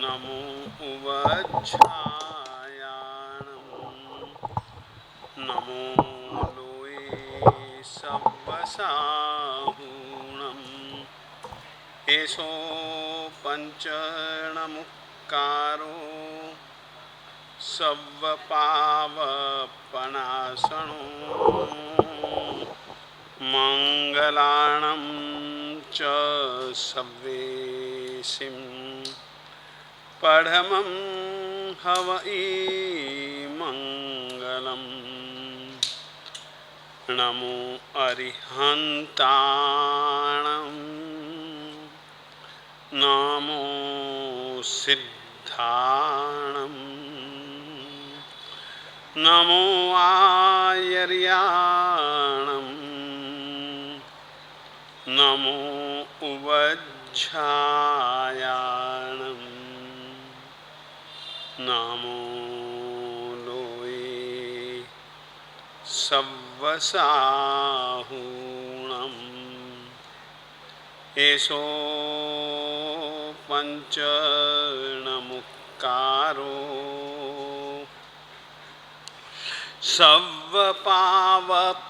नमो उवज्झायाणं नमो लोये सव्वसाहूणम् एषो पञ्चणमुक्कारो सव्वपावपणासनो मङ्गलाणं च सव्वेशिं पढमं हवै मङ्गलम् नमो अरिहन्ताणं नमो सिद्धाणं नमो आयर्याणं नमो उवज्झायाणं नमो लोये सव्वसाहूणम् एषो पञ्चणमुक्कारो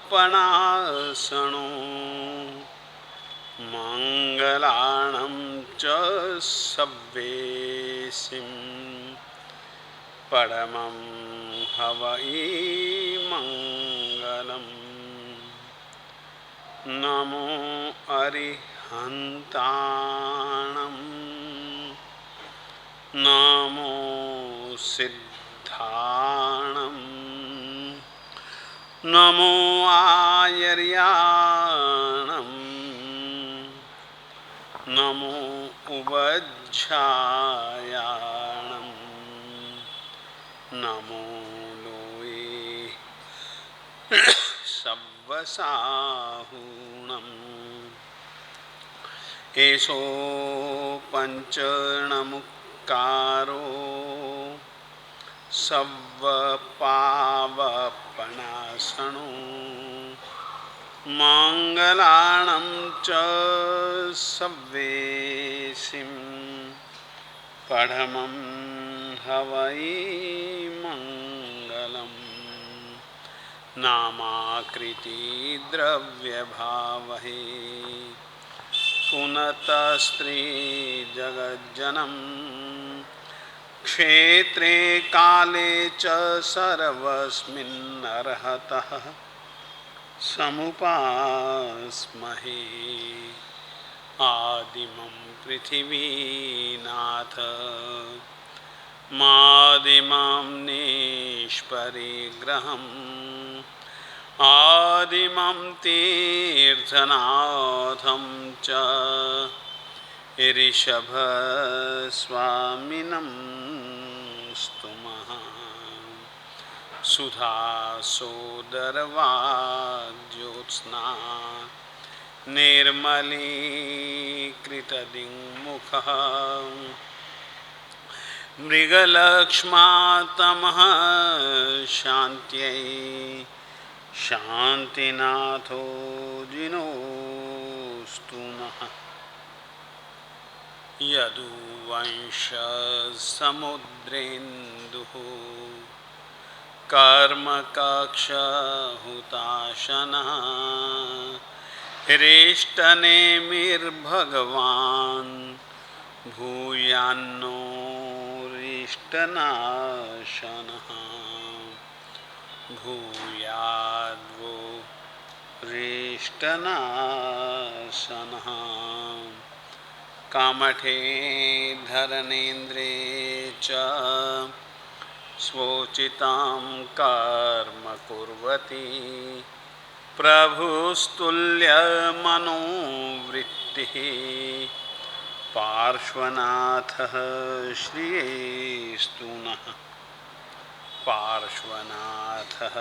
सव्वपावपणासनो मङ्गलाणं च सव्वेशिं परमं हवै मङ्गलम् नमो अरिहन्ताणं नमो सिद्धाणं नमो आयर्याणं नमो उवज्झायाणं नमो लोये सव्वसाहूणम् एषो पञ्चणमुक्कारो सव्वपावपणासनो मङ्गलाणं च सव्वेशिं पढमं हवै मङ्गलम् नामाकृति द्रव्यभावहे पुनतस्त्री जगज्जनम क्षेत्रे काले च सर्वस्मिन्नर्हतः समुपास्महे आदिमं पृथिवीनाथ मादिमं निष्परिग्रहम् आदिमं तीर्थनाथं च ऋषभस्वामिनं स्तुमः सुधासोदरवाग्ज्योत्स्ना निर्मलीकृतदिङ्मुखः मृगलक्ष्मातमः शान्त्यै शान्तिनाथो जिनोस्तु नः यदुवंशसमुद्रेन्दुः कर्मकक्षहुताशनः हृष्टनेमिर्भगवान् भूयान्नो हृष्टनाशनः भूयाद्वो हृष्टनाशनः कामठे धरनेन्द्रे च स्वोचितां कर्म कुर्वती प्रभुस्तुल्यमनोवृत्तिः पार्श्वनाथः श्रियेस्तु नः पार्श्वनाथः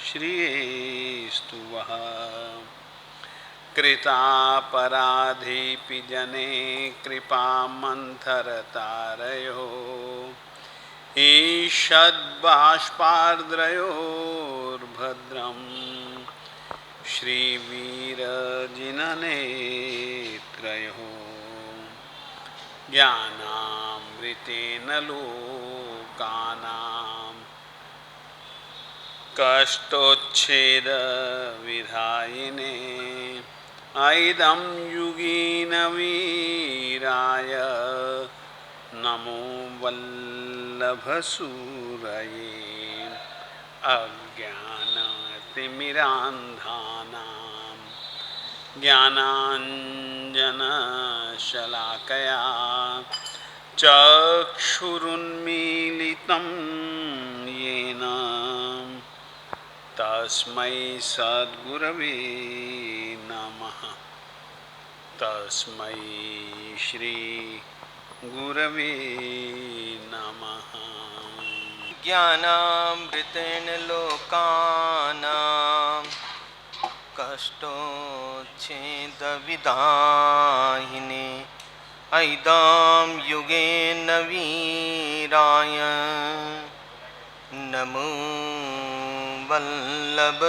श्रियेस्तु वः कृतापराधेऽपि जने कृपामन्थरतारयो ईषद्बाष्पार्द्रयोर्भद्रम् श्रीवीरजिननेत्रयोः ज्ञानामृतवर्षाणि ऋतेन लोकानां कष्टोच्छेदविधायिने ऐदं युगीन वीराय नमो वल्लभसूरये अज्ञानतिमिरान्धानां ज्ञानाञ्जनशलाकया चक्षुरुन्मीलितं येन तस्मै सद्गुरवे नमः। तस्मै श्री गुरवे नमः। ज्ञानामृतेन लोकानां कष्टोच्छेदविदाहिने ऐदां युगेन वीराय नमो वल्लभसूरये।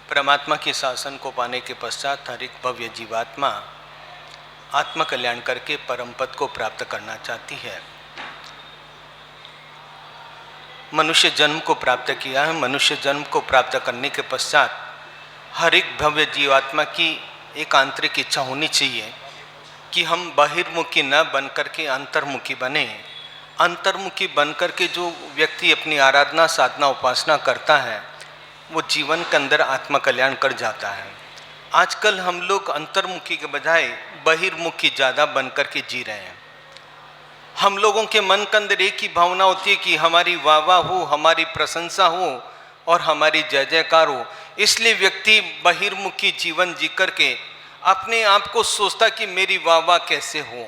परमात्मा के शासन को पाने के पश्चात हर एक भव्य जीवात्मा आत्म कल्याण करके परम पद को प्राप्त करना चाहती है। मनुष्य जन्म को प्राप्त किया है। मनुष्य जन्म को प्राप्त करने के पश्चात हर एक भव्य जीवात्मा की एक आंतरिक इच्छा होनी चाहिए कि हम बहिर्मुखी न बन करके अंतर्मुखी बने। अंतर्मुखी बन करके जो व्यक्ति अपनी आराधना साधना उपासना करता है वो जीवन के अंदर आत्म कल्याण कर जाता है। आजकल हम लोग अंतर्मुखी के बजाय बहिर्मुखी ज़्यादा बन करके जी रहे हैं। हम लोगों के मन के अंदर एक ही भावना होती है कि हमारी वाह वाह हो, हमारी प्रशंसा हो और हमारी जय जयकार हो। इसलिए व्यक्ति बहिर्मुखी जीवन जी करके अपने आप को सोचता कि मेरी वाह वाह कैसे हो।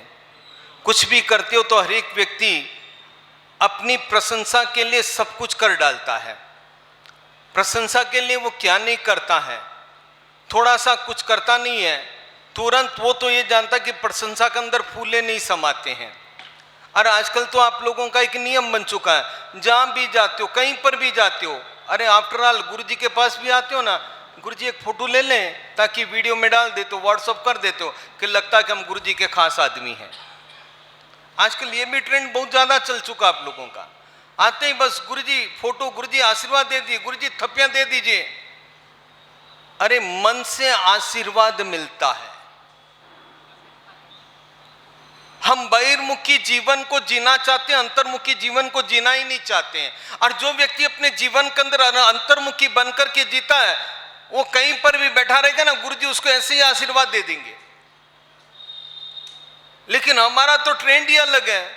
कुछ भी करते हो तो हर एक व्यक्ति अपनी प्रशंसा के लिए सब कुछ कर डालता है। प्रशंसा के लिए वो क्या नहीं करता है, थोड़ा सा कुछ करता नहीं है, तुरंत वो तो ये जानता कि प्रशंसा के अंदर फूले नहीं समाते हैं। और आजकल तो आप लोगों का एक नियम बन चुका है, जहां भी जाते हो कहीं पर भी जाते हो, अरे आफ्टर ऑल गुरु जी के पास भी आते हो ना, गुरु जी एक फोटो ले लें ताकि वीडियो में डाल देते हो, व्हाट्सअप कर देते हो कि लगता है कि हम गुरु जी के खास आदमी हैं। आजकल ये भी ट्रेंड बहुत ज्यादा चल चुका आप लोगों का। आते ही बस गुरु जी फोटो, गुरु जी आशीर्वाद दे दीजिए, गुरु जी थप्पियां दे दीजिए। अरे मन से आशीर्वाद मिलता है। हम बहिर्मुखी जीवन को जीना चाहते हैं, अंतर्मुखी जीवन को जीना ही नहीं चाहते हैं। और जो व्यक्ति अपने जीवन के अंदर अंतर्मुखी बनकर के जीता है वो कहीं पर भी बैठा रहेगा ना, गुरु जी उसको ऐसे ही आशीर्वाद दे देंगे। लेकिन हमारा तो ट्रेंड ही अलग है,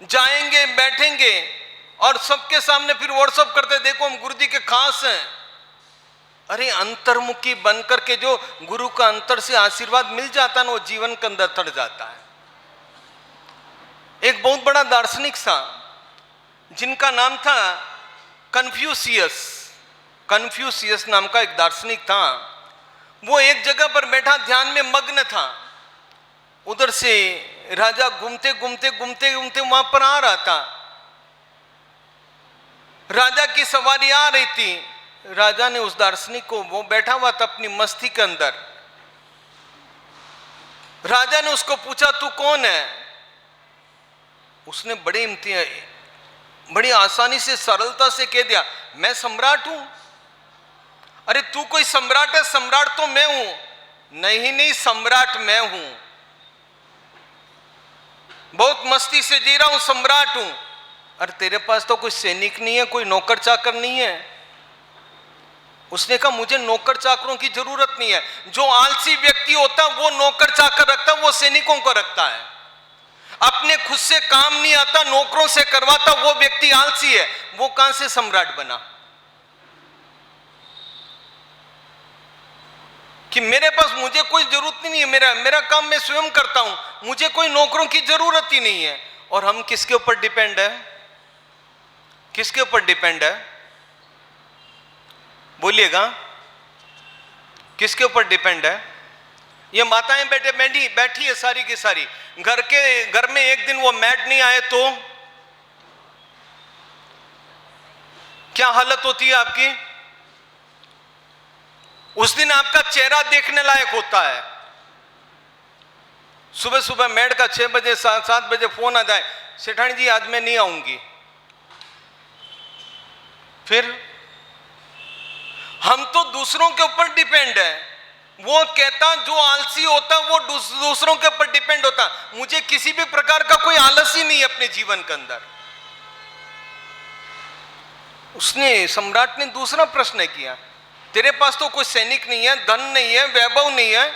जाएंगे बैठेंगे और सबके सामने फिर व्हाट्सअप करते देखो हम गुरु जी के खास हैं। अरे अंतर्मुखी बनकर के जो गुरु का अंतर से आशीर्वाद मिल जाता है ना, वो जीवन के अंदर चढ़ जाता है। एक बहुत बड़ा दार्शनिक था जिनका नाम था कन्फ्यूशियस। कन्फ्यूशियस नाम का एक दार्शनिक था। वो एक जगह पर बैठा ध्यान में मग्न था। उधर से राजा घूमते घूमते घूमते घूमते वहां पर आ रहा था। राजा की सवारी आ रही थी। राजा ने उस दार्शनिक को, वो बैठा हुआ था अपनी मस्ती के अंदर, राजा ने उसको पूछा तू कौन है? उसने बड़ी आसानी से सरलता से कह दिया मैं सम्राट हूं। अरे तू कोई सम्राट है? सम्राट तो मैं हूं। नहीं सम्राट मैं हूं, बहुत मस्ती से जी रहा हूं, सम्राट हूं। अरे तेरे पास तो कोई सैनिक नहीं है, कोई नौकर चाकर नहीं है। उसने कहा मुझे नौकर चाकरों की जरूरत नहीं है। जो आलसी व्यक्ति होता है वो नौकर चाकर रखता है, वो सैनिकों को रखता है। अपने खुद से काम नहीं आता, नौकरों से करवाता, वो व्यक्ति आलसी है। वो कहां से सम्राट बना? कि मेरे पास, मुझे कोई जरूरत नहीं है, मेरा काम मैं स्वयं करता हूं, मुझे कोई नौकरों की जरूरत ही नहीं है। और हम किसके ऊपर डिपेंड है? किसके ऊपर डिपेंड है? बोलिएगा, किसके ऊपर डिपेंड है? ये माताएं बैठी है सारी की सारी। घर में एक दिन वो मैड नहीं आए तो क्या हालत होती है आपकी? उस दिन आपका चेहरा देखने लायक होता है। सुबह सुबह मेड का 6 बजे 7 बजे फोन आ जाए, सेठानी जी आज मैं नहीं आऊंगी। फिर हम तो दूसरों के ऊपर डिपेंड है। वो कहता जो आलसी होता वो दूसरों के ऊपर डिपेंड होता। मुझे किसी भी प्रकार का कोई आलस ही नहीं है अपने जीवन के अंदर। उसने, सम्राट ने दूसरा प्रश्न किया, तेरे पास तो कोई सैनिक नहीं है, धन नहीं है, वैभव नहीं है।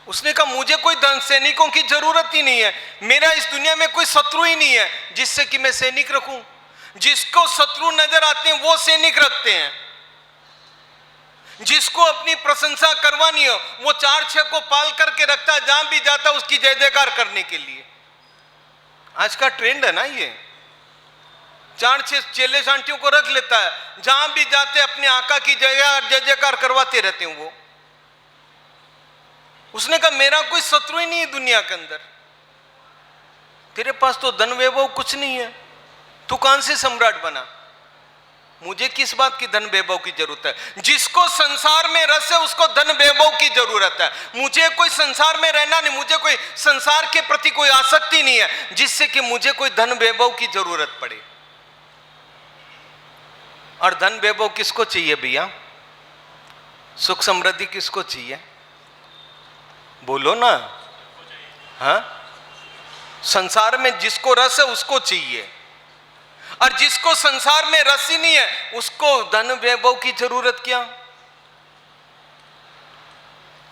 उसने कहा मुझे कोई धन सैनिकों की जरूरत ही नहीं है, मेरा इस दुनिया में कोई शत्रु ही नहीं है जिससे कि मैं सैनिक रखूं। जिसको शत्रु नजर आते हैं वो सैनिक रखते हैं। जिसको अपनी प्रशंसा करवानी हो वो 4-6 को पाल करके रखता है, जहां भी जाता उसकी जय जयकार करने के लिए। आज का ट्रेंड है ना ये, 4-6 चेले सांटियों को रख लेता है, जहां भी जाते अपने आका की जय जयकार करवाते रहते हैं वो। उसने कहा मेरा कोई शत्रु ही नहीं है दुनिया के अंदर। तेरे पास तो धन वैभव कुछ नहीं है, तू कहां से सम्राट बना? मुझे किस बात की धन वैभव की जरूरत है? जिसको संसार में रस है उसको धन वैभव की जरूरत है। मुझे कोई संसार में रहना नहीं, मुझे कोई संसार के प्रति कोई आसक्ति नहीं है जिससे कि मुझे कोई धन वैभव की जरूरत पड़े। और धन वैभव किसको चाहिए भैया? सुख समृद्धि किसको चाहिए? बोलो ना। हाँ, संसार में जिसको रस है उसको चाहिए, और जिसको संसार में रस ही नहीं है उसको धन वैभव की जरूरत क्या?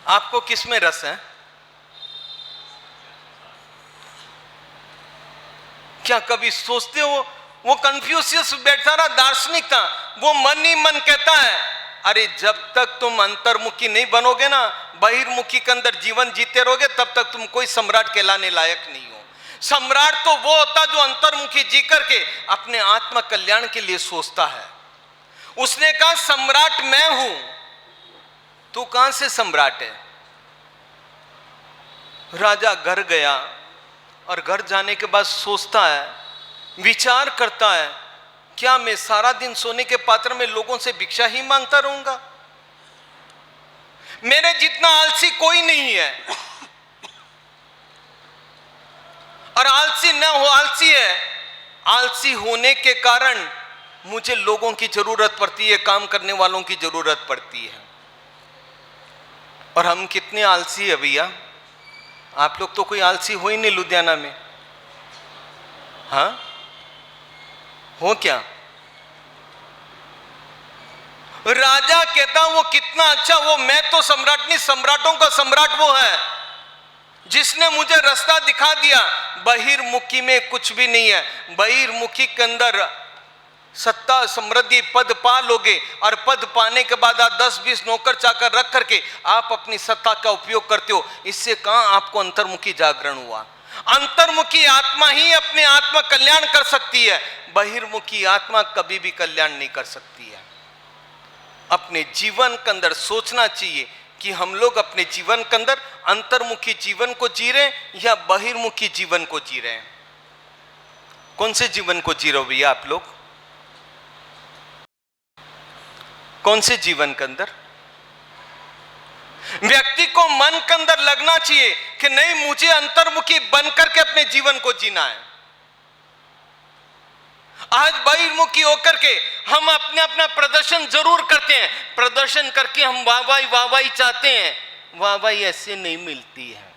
आपको किस में रस है? क्या कभी सोचते हो? वो कन्फ्यूशियस बैठा रहा, दार्शनिक था, वो मन ही मन कहता है अरे जब तक तुम अंतर्मुखी नहीं बनोगे ना, बहिर्मुखी के अंदर जीवन जीते रहोगे, तब तक तुम कोई सम्राट कहलाने लायक नहीं हो। सम्राट तो वो होता जो अंतर्मुखी जी करके अपने आत्म कल्याण के लिए सोचता है। उसने कहा सम्राट मैं हूं, तू कहां से सम्राट है? राजा घर गया और घर जाने के बाद सोचता है, विचार करता है, क्या मैं सारा दिन सोने के पात्र में लोगों से भिक्षा ही मांगता रहूंगा? मेरे जितना आलसी कोई नहीं है। और आलसी न हो, आलसी है, आलसी होने के कारण मुझे लोगों की जरूरत पड़ती है, काम करने वालों की जरूरत पड़ती है। और हम कितने आलसी है भैया? आप लोग तो कोई आलसी हो ही नहीं लुधियाना में। हाँ, हो क्या? राजा कहता वो कितना अच्छा, वो मैं तो सम्राट नहीं, सम्राटों का सम्राट वो है जिसने मुझे रास्ता दिखा दिया। बहिर्मुखी में कुछ भी नहीं है। बहिर्मुखी के अंदर सत्ता समृद्धि पद पा लोगे, और पद पाने के बाद आप 10-20 नौकर चाकर रख करके आप अपनी सत्ता का उपयोग करते हो। इससे कहां आपको अंतर्मुखी जागरण हुआ? अंतर्मुखी आत्मा ही अपने आत्मा कल्याण कर सकती है, बहिर्मुखी आत्मा कभी भी कल्याण नहीं कर सकती है। अपने जीवन के अंदर सोचना चाहिए कि हम लोग अपने जीवन के अंदर अंतर्मुखी जीवन को जी रहे हैं या बहिर्मुखी जीवन को जी रहे हैं। कौन से जीवन को जी रहे हो भैया आप लोग? कौन से जीवन के अंदर? व्यक्ति को मन के अंदर लगना चाहिए कि नहीं, मुझे अंतर्मुखी बन करके अपने जीवन को जीना है। आज बहिर्मुखी होकर के हम अपने अपना प्रदर्शन जरूर करते हैं, प्रदर्शन करके हम वाहवाही चाहते हैं, वाहवाही ऐसे नहीं मिलती है।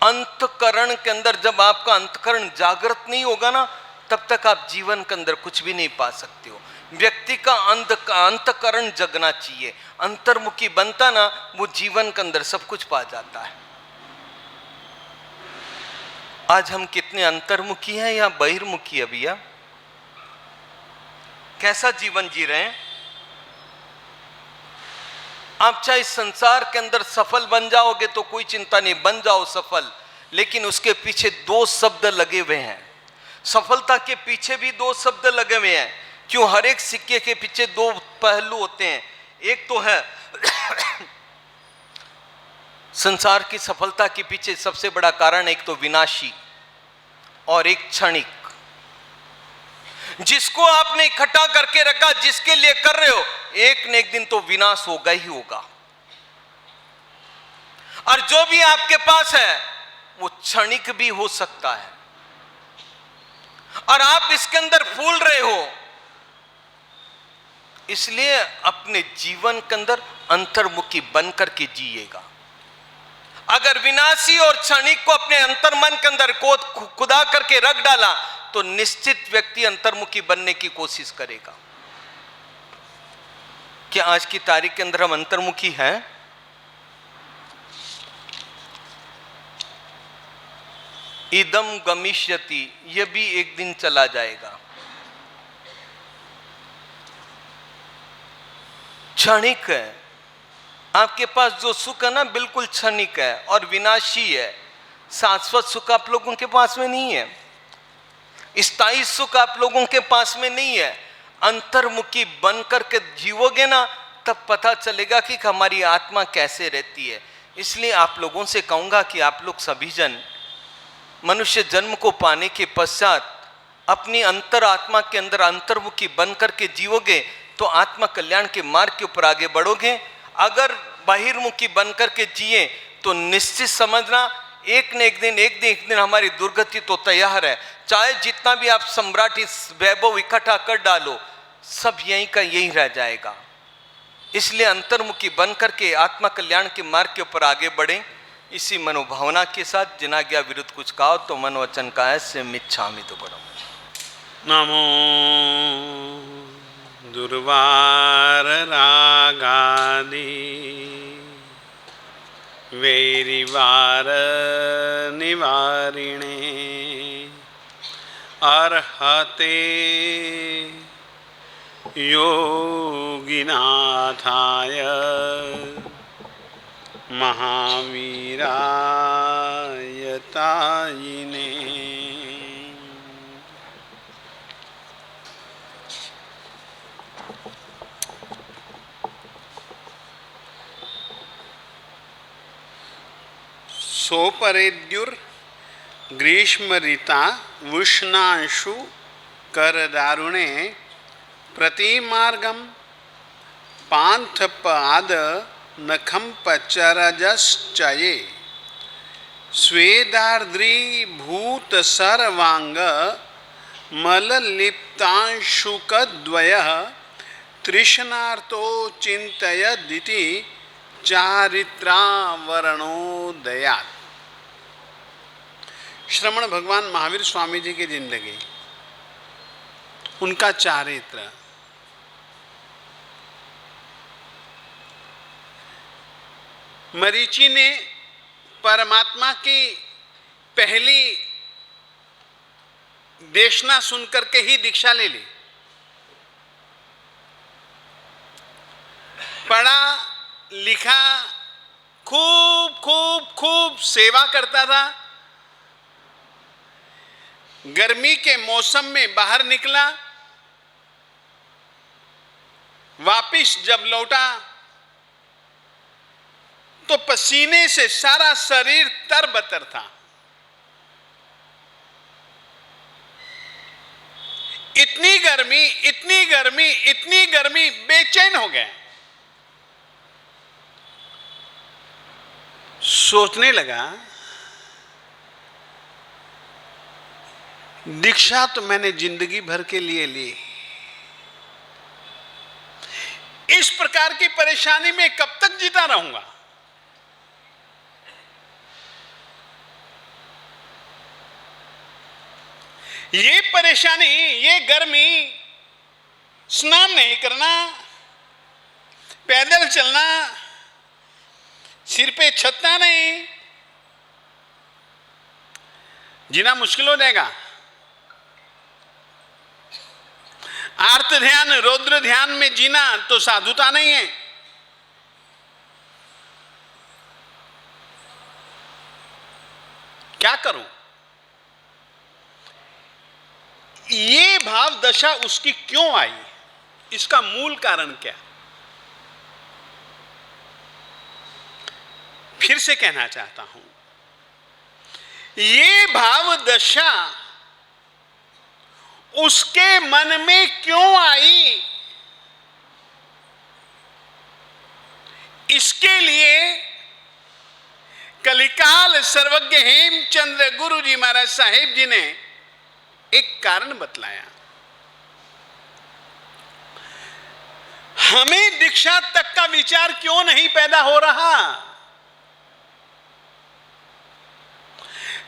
अंतकरण के अंदर जब आपका अंतकरण जागृत नहीं होगा ना, तब तक आप जीवन के अंदर कुछ भी नहीं पा सकते हो। व्यक्ति का अंतकरण जगना चाहिए। अंतर्मुखी बनता ना, वो जीवन के अंदर सब कुछ पा जाता है। आज हम कितने अंतर्मुखी हैं या बहिर्मुखी है भैया? कैसा जीवन जी रहे हैं? आप चाहे संसार के अंदर सफल बन जाओगे तो कोई चिंता नहीं, बन जाओ सफल, लेकिन उसके पीछे 2 शब्द लगे हुए हैं। सफलता के पीछे भी 2 शब्द लगे हुए हैं। क्यों? हर एक सिक्के के पीछे 2 पहलू होते हैं। एक तो है संसार की सफलता के पीछे सबसे बड़ा कारण एक तो विनाशी और एक क्षणिक। जिसको आपने इकट्ठा करके रखा, जिसके लिए कर रहे हो, एक न एक दिन तो विनाश होगा ही होगा। और जो भी आपके पास है वो क्षणिक भी हो सकता है, और आप इसके अंदर फूल रहे हो। इसलिए अपने जीवन के अंदर अंतर्मुखी बनकर के जिएगा। अगर विनाशी और क्षणिक को अपने अंतर्मन के अंदर खुदा करके रख डाला तो निश्चित व्यक्ति अंतर्मुखी बनने की कोशिश करेगा। क्या आज की तारीख के अंदर हम अंतर्मुखी हैं? इदम गमिष्यति, यह भी एक दिन चला जाएगा। क्षणिक है। आपके पास जो सुख है ना, बिल्कुल क्षणिक है और विनाशी है। शाश्वत सुख आप लोगों के पास में नहीं है, स्थायी सुख आप लोगों के पास में नहीं है। अंतर्मुखी बनकर के जीवोगे ना, तब पता चलेगा कि हमारी आत्मा कैसे रहती है। इसलिए आप लोगों से कहूंगा कि आप लोग सभी जन मनुष्य जन्म को पाने के पश्चात अपनी अंतर आत्मा के अंदर अंतर्मुखी बनकर के जीवोगे तो आत्मा कल्याण के मार्ग के ऊपर आगे बढ़ोगे। अगर बहिर्मुखी बनकर के जिए तो निश्चित समझना एक न एक दिन हमारी दुर्गति तो तैयार है। चाहे जितना भी आप सम्राट इस वैभव इकट्ठा कर डालो, सब यहीं का यही रह जाएगा। इसलिए अंतर्मुखी बनकर के आत्मा कल्याण के मार्ग के ऊपर आगे बढ़े। इसी मनोभावना के साथ जिनाज्ञा विरुद्ध कुछ कहो तो मन वचन काया से मिच्छामि तो करो। नमो दुर्वार रागादि वैरिवार निवारिणे अर्हते योगिनाथाय महावीरायतायिने। सोपरेद्युर ग्रीष्म ऋता उष्णांशु करदारुणे प्रतिमार्गम पांथपाद नखंपचरजश्चये स्वेदार्द्री भूत सर्वांग मललिप्तांशुकद्वयः तृष्णार्तो चिन्तयदिति चारित्रावरणोदयात्। श्रमण भगवान महावीर स्वामी जी की जिंदगी, उनका चारित्र, मरीचि ने परमात्मा की पहली देशना सुनकर के ही दीक्षा ले ली। पढ़ा लिखा, खूब खूब खूब सेवा करता था। गर्मी के मौसम में बाहर निकला, वापिस जब लौटा तो पसीने से सारा शरीर तरबतर था। इतनी गर्मी, इतनी गर्मी, इतनी गर्मी, बेचैन हो गए। सोचने लगा, दीक्षा तो मैंने जिंदगी भर के लिए ली, इस प्रकार की परेशानी में कब तक जीता रहूंगा। ये परेशानी, ये गर्मी, स्नान नहीं करना, पैदल चलना, सिर पे छत्ता नहीं, जीना मुश्किल हो जाएगा। आर्त ध्यान, रौद्र ध्यान में जीना तो साधुता नहीं है। क्या करूं? ये भाव दशा उसकी क्यों आई, इसका मूल कारण क्या? फिर से कहना चाहता हूं, ये भाव दशा उसके मन में क्यों आई, इसके लिए कलिकाल सर्वज्ञ हेमचंद्र गुरु जी महाराज साहेब जी ने एक कारण बतलाया। हमें दीक्षा तक का विचार क्यों नहीं पैदा हो रहा?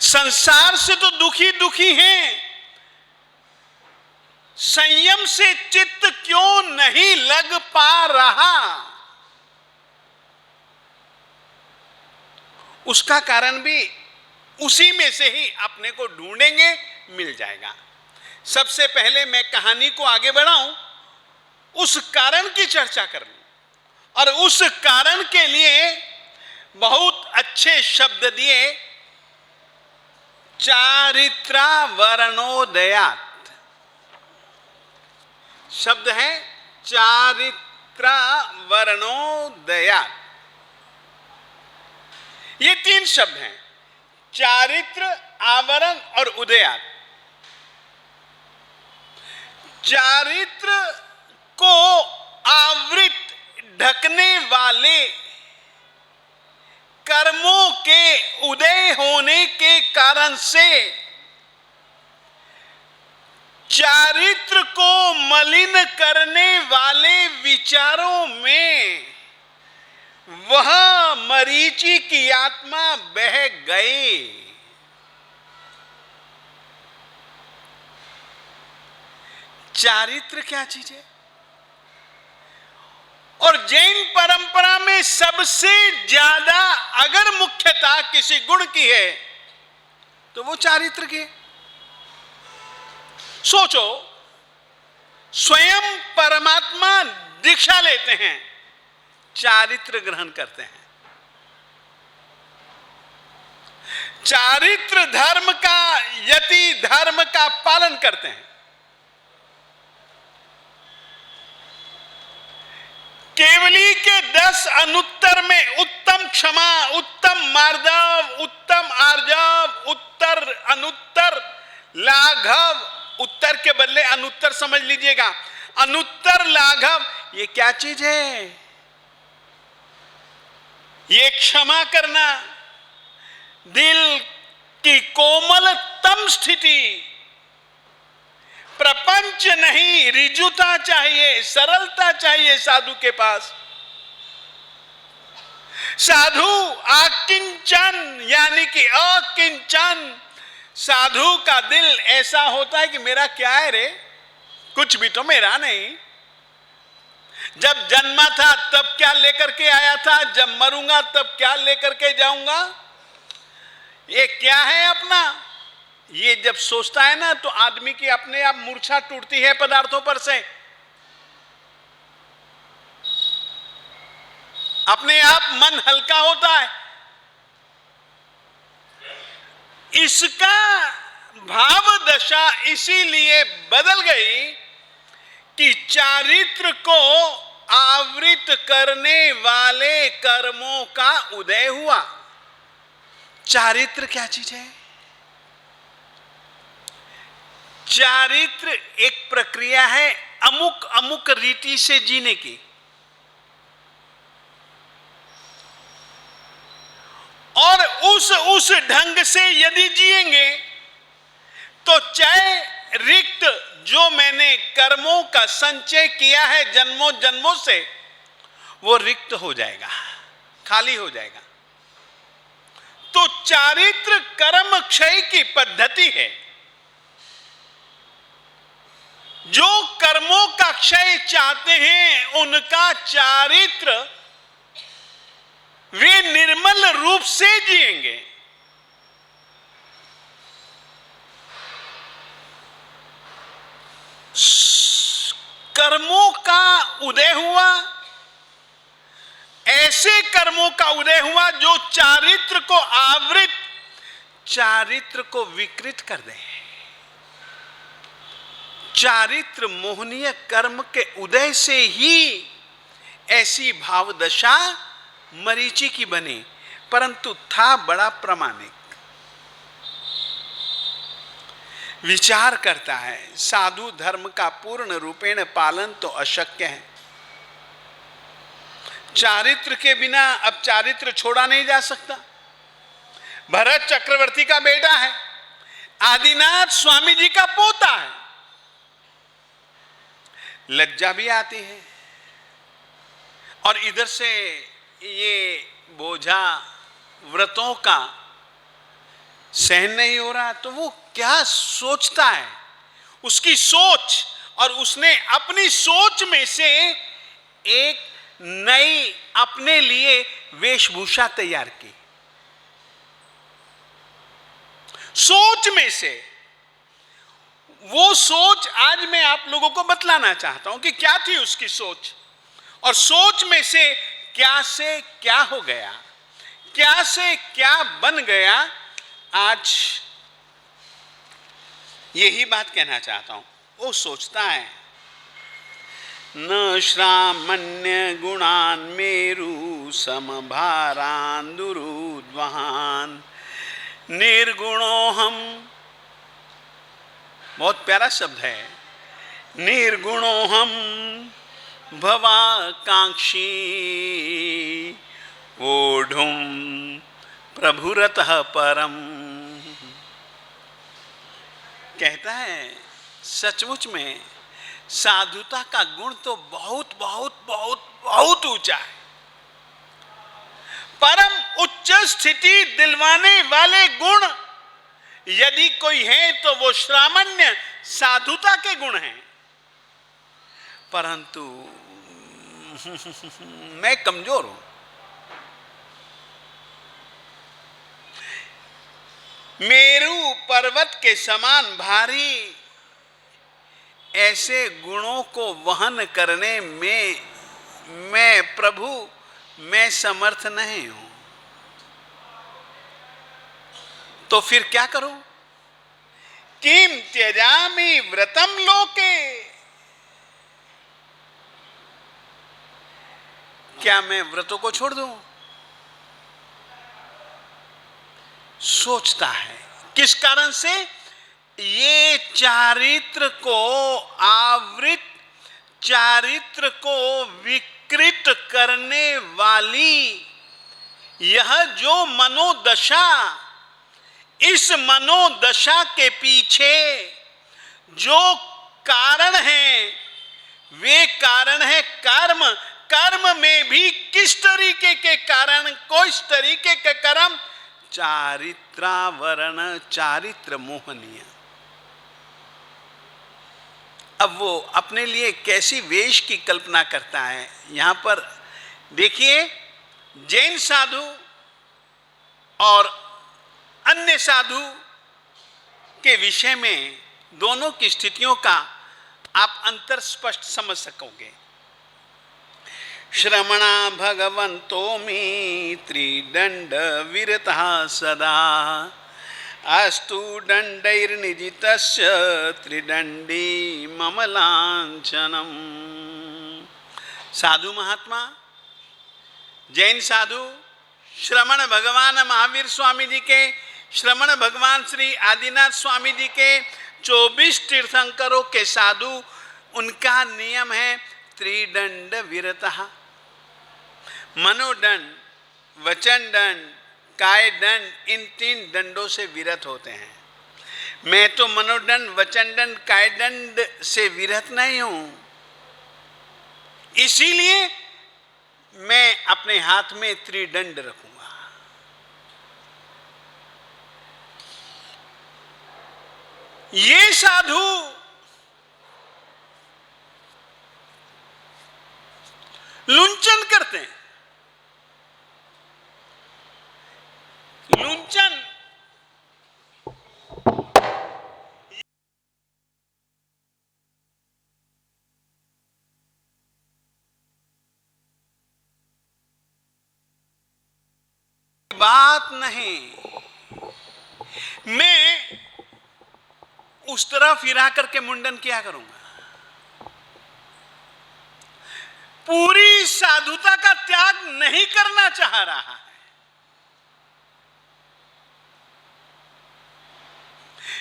संसार से तो दुखी दुखी हैं, संयम से चित्त क्यों नहीं लग पा रहा? उसका कारण भी उसी में से ही अपने को ढूंढेंगे, मिल जाएगा। सबसे पहले मैं कहानी को आगे बढ़ाऊं, उस कारण की चर्चा कर लूं, और उस कारण के लिए बहुत अच्छे शब्द दिए, चारित्रा वर्णोदयात्। शब्द है चारित्रा वर्णोदयात्। ये तीन शब्द हैं, चारित्र, आवरण और उदयात्। चारित्र को आवृत, ढकने वाले कर्मों के उदय होने के कारण से चारित्र को मलिन करने वाले विचारों में वह मरीचि की आत्मा बह गई। चारित्र क्या चीज है? और जैन परंपरा में सबसे ज्यादा अगर मुख्यता किसी गुण की है तो वो चारित्र की है। सोचो, स्वयं परमात्मा दीक्षा लेते हैं, चारित्र ग्रहण करते हैं। चारित्र धर्म का, यति धर्म का पालन करते हैं। केवली के 10 अनुत्तर में उत्तम क्षमा, उत्तम मार्दव, उत्तम आर्जव, उत्तर, अनुत्तर, लाघव, उत्तर के बदले अनुत्तर समझ लीजिएगा, अनुत्तर, लाघव, ये क्या चीज है? ये क्षमा करना, दिल की कोमलतम स्थिति, प्रपंच नहीं, रिजुता चाहिए, सरलता चाहिए साधु के पास। साधु आकिंचन यानी कि अकिंचन, साधु का दिल ऐसा होता है कि मेरा क्या है रे, कुछ भी तो मेरा नहीं। जब जन्मा था तब क्या लेकर के आया था, जब मरूंगा तब क्या लेकर के जाऊंगा, ये क्या है अपना। ये जब सोचता है ना तो आदमी की अपने आप मूर्छा टूटती है पदार्थों पर से, अपने आप मन हल्का होता है। इसका भाव दशा इसीलिए बदल गई कि चारित्र को आवृत करने वाले कर्मों का उदय हुआ। चारित्र क्या चीज है? चारित्र एक प्रक्रिया है अमुक अमुक रीति से जीने की, और उस ढंग से यदि जिएंगे तो चाहे रिक्त जो मैंने कर्मों का संचय किया है जन्मों जन्मों से, वो रिक्त हो जाएगा, खाली हो जाएगा। तो चारित्र कर्म क्षय की पद्धति है। जो कर्मों का क्षय चाहते हैं उनका चारित्र वे निर्मल रूप से जिएंगे। कर्मों का उदय हुआ, ऐसे कर्मों का उदय हुआ जो चारित्र को आवृत, चारित्र को विकृत कर दे। चारित्र मोहनीय कर्म के उदय से ही ऐसी भाव दशा मरीचि की बनी, परंतु था बड़ा प्रामाणिक, विचार करता है साधु धर्म का पूर्ण रूपेण पालन तो अशक्य है। चारित्र के बिना अब चारित्र छोड़ा नहीं जा सकता। भरत चक्रवर्ती का बेटा है, आदिनाथ स्वामी जी का पोता है। लज्जा भी आती है और इधर से ये बोझा व्रतों का सहन नहीं हो रहा, तो वो क्या सोचता है, उसकी सोच, और उसने अपनी सोच में से एक नई अपने लिए वेशभूषा तैयार की। सोच में से वो सोच आज मैं आप लोगों को बतलाना चाहता हूं कि क्या थी उसकी सोच, और सोच में से क्या हो गया, क्या से क्या बन गया। आज यही बात कहना चाहता हूं। वो सोचता है, न श्रामण्य गुणान मेरु समभारान दुरुद्वहान निर्गुणोहम, बहुत प्यारा शब्द है, निर्गुणोहम भवाकांक्षी ओढ़ुम प्रभुरतः परम। कहता है सचमुच में साधुता का गुण तो बहुत बहुत बहुत बहुत ऊंचा है। परम उच्च स्थिति दिलवाने वाले गुण यदि कोई है तो वो श्रामण्य साधुता के गुण हैं। परंतु मैं कमजोर हूं, मेरू पर्वत के समान भारी ऐसे गुणों को वहन करने में मैं समर्थ नहीं हूं। तो फिर क्या करूं? किम त्यजामि व्रतम लोके, क्या मैं व्रतों को छोड़ दूं? सोचता है किस कारण से? ये चारित्र को आवृत, चारित्र को विकृत करने वाली यह जो मनोदशा, इस मनोदशा के पीछे जो कारण है वे कारण है कर्म। कर्म में भी किस तरीके के कारण, किस तरीके के कर्म? चारित्रावरण, चारित्र मोहनीय। अब वो अपने लिए कैसी वेश की कल्पना करता है। यहां पर देखिए, जैन साधु और अन्य साधु के विषय में दोनों की स्थितियों का आप अंतर स्पष्ट समझ सकोगे। श्रमणा भगवंतो मी त्रिदंड विरतः सदा अस्तु दंडैर्निजितस्य त्रिदंडी मम लांछनम। साधु महात्मा, जैन साधु, श्रमण भगवान महावीर स्वामी जी के, श्रमण भगवान श्री आदिनाथ स्वामी जी के, 24 तीर्थंकरों के साधु, उनका नियम है त्रिदंड विरतः। मनोदंड, वचन दंड, काय दंड, इन 3 दंडों से विरत होते हैं। मैं तो मनोदंड, वचन दंड, काय दंड से विरत नहीं हूं। इसीलिए मैं अपने हाथ में त्रिदंड रखूंगा। ये साधु लुंचन करते हैं। लुंचन बात नहीं। मैं उस तरह फिरा करके मुंडन किया करूंगा। पूरी साधुता का त्याग नहीं करना चाह रहा है।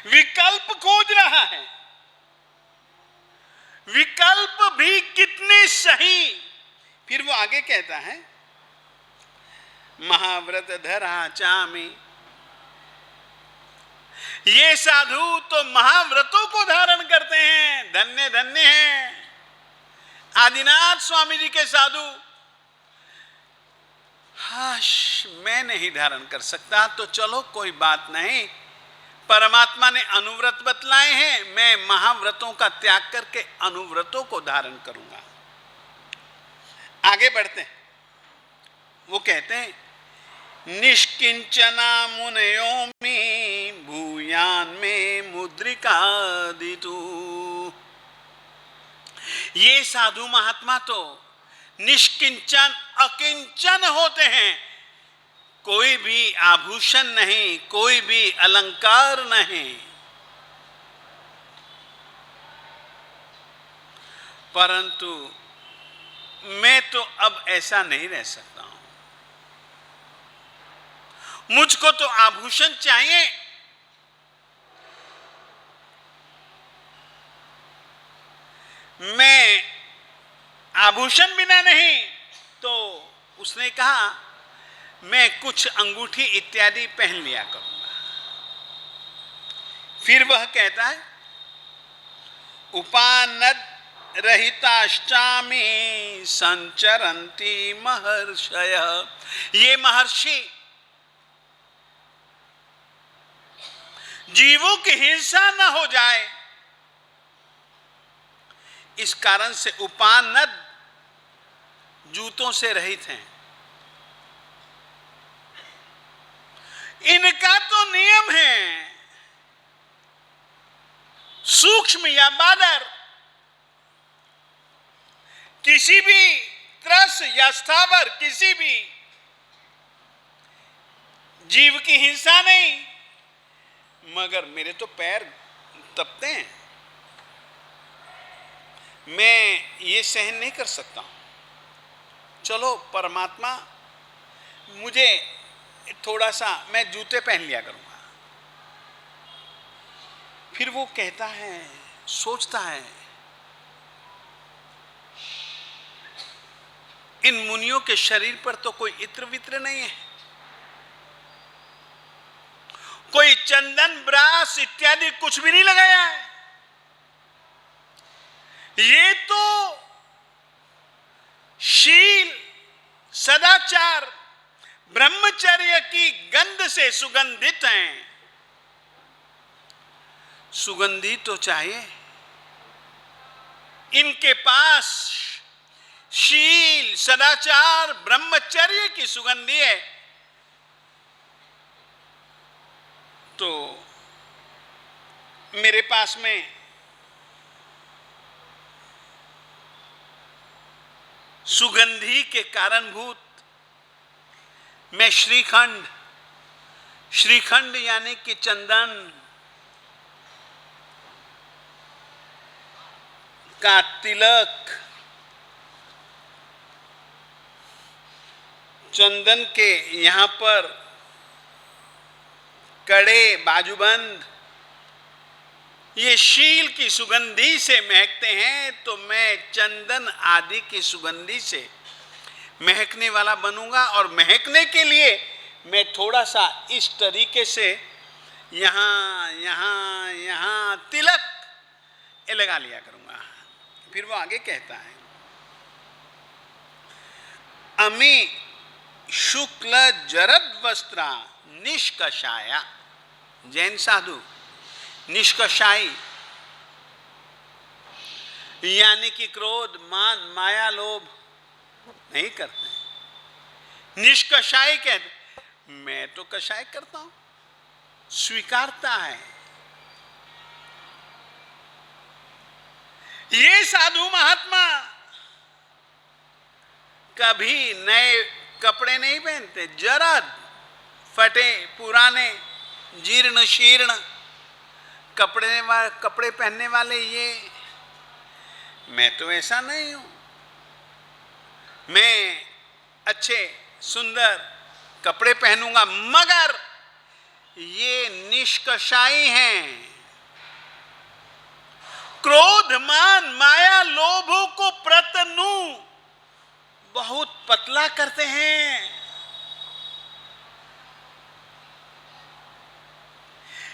विकल्प खोज रहा है। विकल्प भी कितने सही। फिर वो आगे कहता है, महाव्रत धरा चामी ये साधु तो महाव्रतों को धारण करते हैं, धन्य धन्य हैं। आदिनाथ स्वामी जी के साधु, हाश मैं नहीं धारण कर सकता, तो चलो कोई बात नहीं, परमात्मा ने अनुव्रत बतलाए हैं, मैं महाव्रतों का त्याग करके अनुव्रतों को धारण करूंगा। आगे बढ़ते हैं, वो कहते हैं निष्किंचना मुनयोमि भूयान में मुद्रिकादितु। ये साधु महात्मा तो निष्किंचन अकिंचन होते हैं, कोई भी आभूषण नहीं, कोई भी अलंकार नहीं, परंतु मैं तो अब ऐसा नहीं रह सकता हूं, मुझको तो आभूषण चाहिए। मैं आभूषण बिना नहीं, तो उसने कहा मैं कुछ अंगूठी इत्यादि पहन लिया करूंगा। फिर वह कहता है उपानद रहिताश्चामि संचरन्ति महर्षय। ये महर्षि जीवों की हिंसा न हो जाए, इस कारण से उपानद जूतों से रहित हैं। इनका तो नियम है, सूक्ष्म या बादर किसी भी त्रस या स्थावर किसी भी जीव की हिंसा नहीं, मगर मेरे तो पैर तपते हैं, मैं ये सहन नहीं कर सकता हूं। चलो परमात्मा, मुझे थोड़ा सा मैं जूते पहन लिया करूंगा। फिर वो कहता है, सोचता है, इन मुनियों के शरीर पर तो कोई इत्र वित्र नहीं है, कोई चंदन ब्रास इत्यादि कुछ भी नहीं लगाया है। ये तो शील, सदाचार, ब्रह्मचर्य की गंध से सुगंधित हैं। सुगंधी तो चाहिए, इनके पास शील, सदाचार, ब्रह्मचर्य की सुगंधी है, तो मेरे पास में सुगंधी के कारणभूत मैं श्रीखंड, श्रीखंड यानी कि चंदन का तिलक, चंदन के यहां पर कड़े, बाजूबंद, ये शील की सुगंधी से महकते हैं, तो मैं चंदन आदि की सुगंधी से महकने वाला बनूंगा। और महकने के लिए मैं थोड़ा सा इस तरीके से यहां यहां यहां तिलक लगा लिया करूंगा। फिर वो आगे कहता है अमी शुक्ल जरद वस्त्रा निष्कषाया। जैन साधु निष्कषाई यानी कि क्रोध, मान, माया, लोभ नहीं करते। निष्कषाई कहते, मैं तो कषाय करता हूं, स्वीकारता है। ये साधु महात्मा कभी नए कपड़े नहीं पहनते, जरद, फटे, पुराने, जीर्ण शीर्ण कपड़े पहनने वाले ये। मैं तो ऐसा नहीं हूं, मैं अच्छे सुंदर कपड़े पहनूंगा, मगर ये निष्कषाई हैं, क्रोध, मान, माया, लोभों को प्रतनु बहुत पतला करते हैं।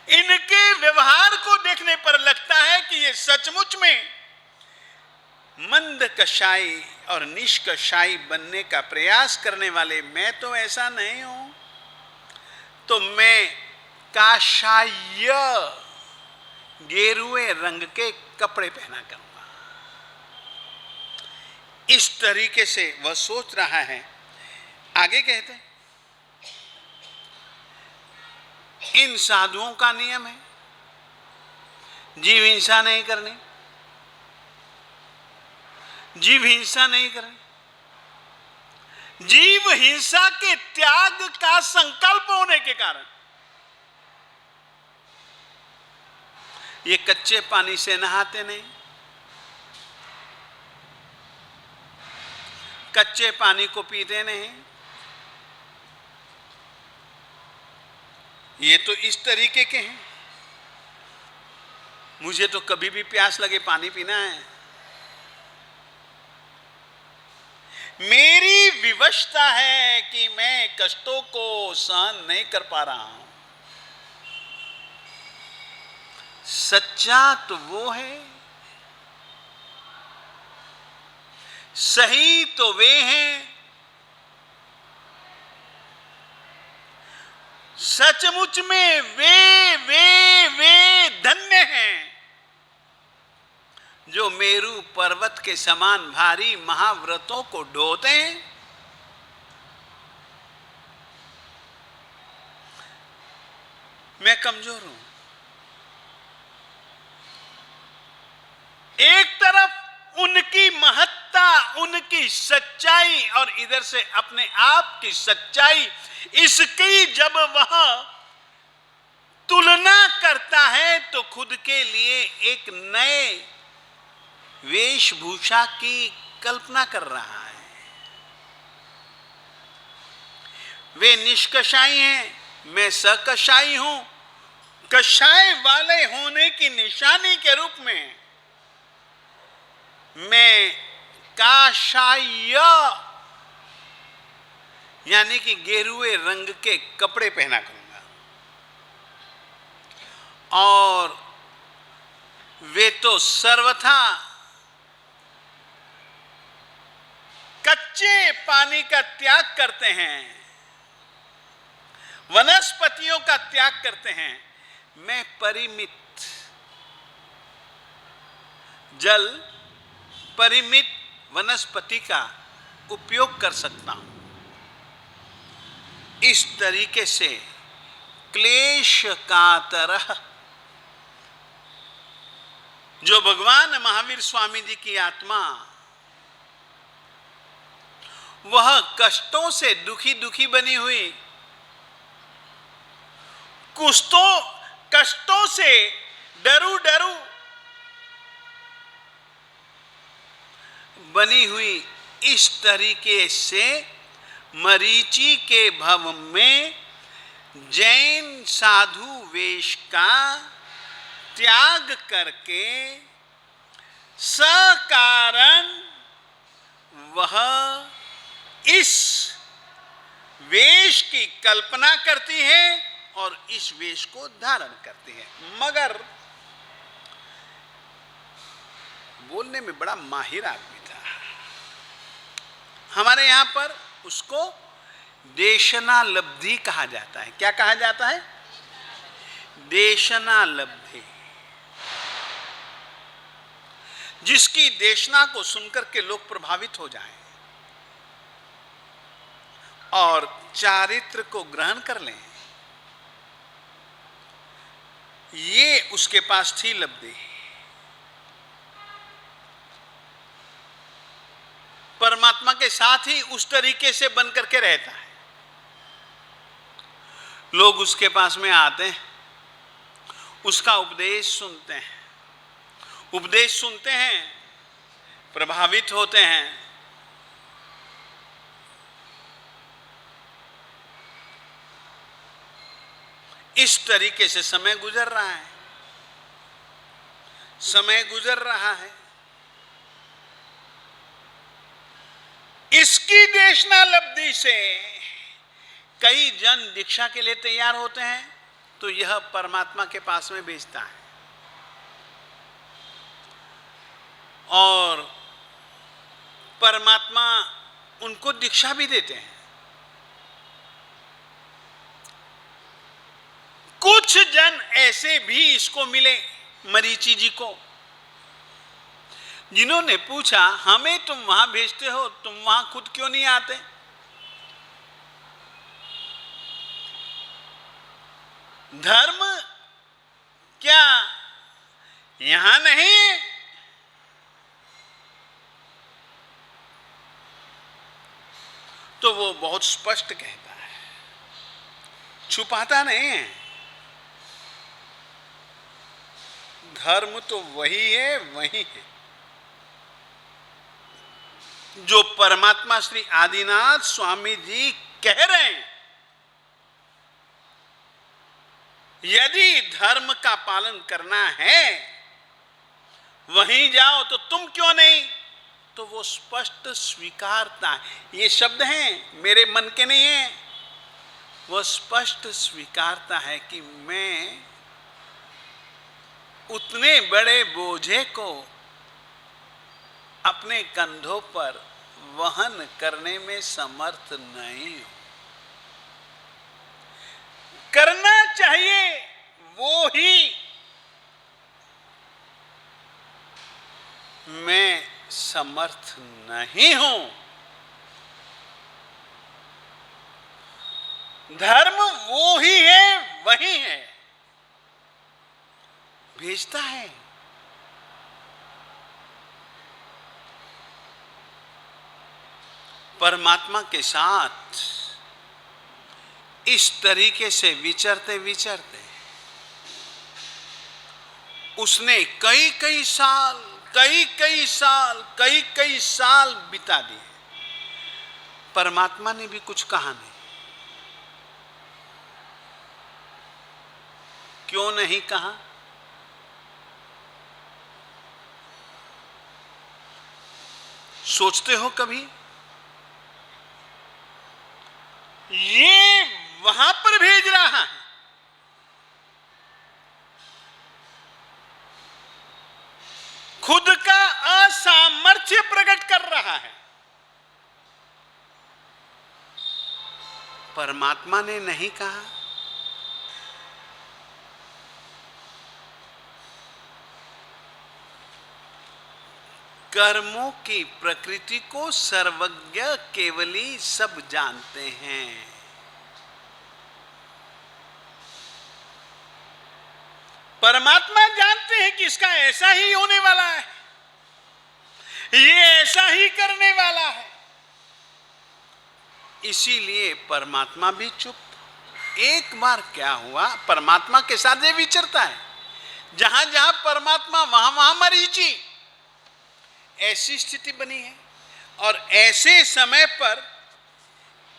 इनके व्यवहार को देखने पर लगता है कि ये सचमुच में मंद कषाई और निष्कषाई बनने का प्रयास करने वाले। मैं तो ऐसा नहीं हूं, तो मैं काषाय गेरुए रंग के कपड़े पहना करूंगा। इस तरीके से वह सोच रहा है। आगे कहते हैं, इन साधुओं का नियम है जीव हिंसा नहीं करनी, जीव हिंसा नहीं करनी। जीव हिंसा के त्याग का संकल्प होने के कारण ये कच्चे पानी से नहाते नहीं, कच्चे पानी को पीते नहीं। ये तो इस तरीके के हैं, मुझे तो कभी भी प्यास लगे पानी पीना है। मेरी विवशता है कि मैं कष्टों को सहन नहीं कर पा रहा हूं। सच्चा तो वो है, सही तो वे हैं, सचमुच में वे धन्य हैं जो मेरू पर्वत के समान भारी महाव्रतों को ढोते हैं। मैं कमजोर हूं। एक तरफ उनकी महत्ता, उनकी सच्चाई, और इधर से अपने आप की सच्चाई, इसकी जब वह तुलना करता है तो खुद के लिए एक नए वेशभूषा की कल्पना कर रहा है। वे निष्कषाई हैं, मैं सकषाई हूं। कषाय वाले होने की निशानी के रूप में मैं काषाय यानी कि गेरुए रंग के कपड़े पहना करूंगा। और वे तो सर्वथा कच्चे पानी का त्याग करते हैं, वनस्पतियों का त्याग करते हैं। मैं परिमित जल, परिमित वनस्पति का उपयोग कर सकता हूं। इस तरीके से क्लेश कातर जो भगवान महावीर स्वामी जी की आत्मा, वह कष्टों से दुखी दुखी बनी हुई, कष्टों से डरू डरू बनी हुई, इस तरीके से मरीचि के भव में जैन साधु वेश का त्याग करके सकारण वह इस वेश की कल्पना करती है और इस वेश को धारण करती है। मगर बोलने में बड़ा माहिर आदमी था। हमारे यहां पर उसको देशनालब्धि कहा जाता है। क्या कहा जाता है? देशनालब्धि। जिसकी देशना को सुनकर के लोग प्रभावित हो जाएं और चारित्र को ग्रहण कर लें, ये उसके पास थी लब्धि। परमात्मा के साथ ही उस तरीके से बन करके रहता है। लोग उसके पास में आते हैं, उसका उपदेश सुनते हैं, प्रभावित होते हैं। इस तरीके से समय गुजर रहा है। इसकी देशनालब्धि से कई जन दीक्षा के लिए तैयार होते हैं, तो यह परमात्मा के पास में भेजता है और परमात्मा उनको दीक्षा भी देते हैं। कुछ जन ऐसे भी इसको मिले मरीचि जी को, जिन्होंने पूछा हमें तुम वहां भेजते हो, तुम वहां खुद क्यों नहीं आते? धर्म क्या यहां नहीं है? तो वो बहुत स्पष्ट कहता है, छुपाता नहीं है। धर्म तो वही है, वही है जो परमात्मा श्री आदिनाथ स्वामी जी कह रहे हैं। यदि धर्म का पालन करना है वहीं जाओ, तो तुम क्यों नहीं? तो वो स्पष्ट स्वीकारता है। ये शब्द हैं, मेरे मन के नहीं है। वो स्पष्ट स्वीकारता है कि मैं उतने बड़े बोझे को अपने कंधों पर वहन करने में समर्थ नहीं हूं। करना चाहिए वो ही मैं समर्थ नहीं हूं। धर्म वो ही है, वही है, भेजता है। परमात्मा के साथ इस तरीके से विचरते विचरते उसने कई कई साल बिता दिए। परमात्मा ने भी कुछ कहा नहीं। क्यों नहीं कहा? सोचते हो कभी? ये वहां पर भेज रहा है, खुद का असामर्थ्य प्रकट कर रहा है। परमात्मा ने नहीं कहा। कर्मों की प्रकृति को सर्वज्ञ केवली सब जानते हैं। परमात्मा जानते हैं कि इसका ऐसा ही होने वाला है, ये ऐसा ही करने वाला है। इसीलिए परमात्मा भी चुप। एक बार क्या हुआ, परमात्मा के साथ ये विचरता है, जहां जहां परमात्मा वहां वहां मरीचि। ऐसी स्थिति बनी है। और ऐसे समय पर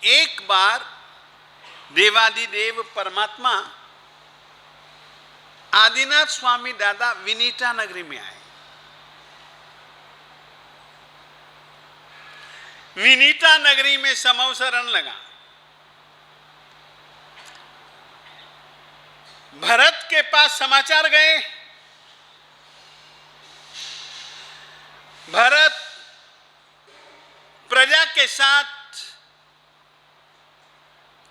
एक बार देवादिदेव परमात्मा आदिनाथ स्वामी दादा विनीता नगरी में आए। विनीता नगरी में समवसरण लगा। भरत के पास समाचार गए। भरत प्रजा के साथ,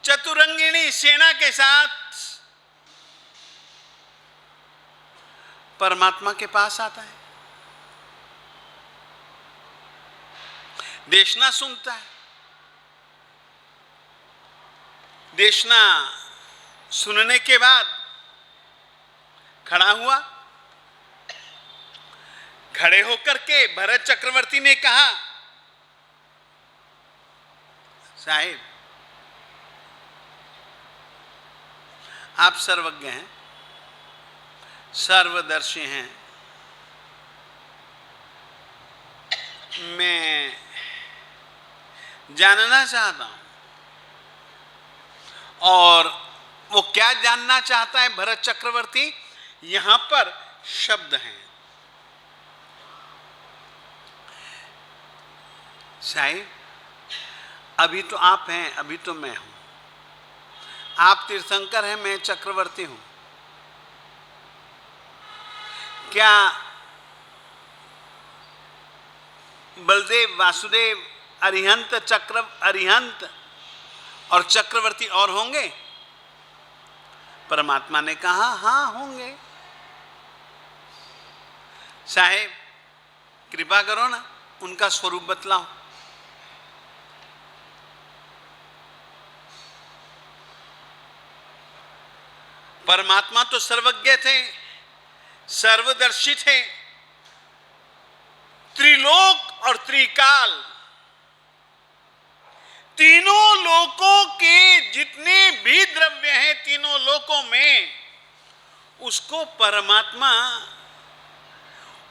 चतुरंगिणी सेना के साथ परमात्मा के पास आता है। देशना सुनता है। देशना सुनने के बाद खड़ा हुआ। खड़े होकर के भरत चक्रवर्ती ने कहा, साहिब आप सर्वज्ञ हैं, सर्वदर्शी हैं। मैं जानना चाहता हूं। और वो क्या जानना चाहता है भरत चक्रवर्ती? यहां पर शब्द हैं, साहिब अभी तो आप हैं, अभी तो मैं हूं। आप तीर्थंकर हैं, मैं चक्रवर्ती हूं। क्या बलदेव, वासुदेव, अरिहंत और चक्रवर्ती और होंगे? परमात्मा ने कहा हां होंगे। साहेब कृपा करो ना, उनका स्वरूप बतलाओ। परमात्मा तो सर्वज्ञ थे, सर्वदर्शी थे, त्रिलोक और त्रिकाल, तीनों लोकों के जितने भी द्रव्य हैं तीनों लोकों में, उसको परमात्मा,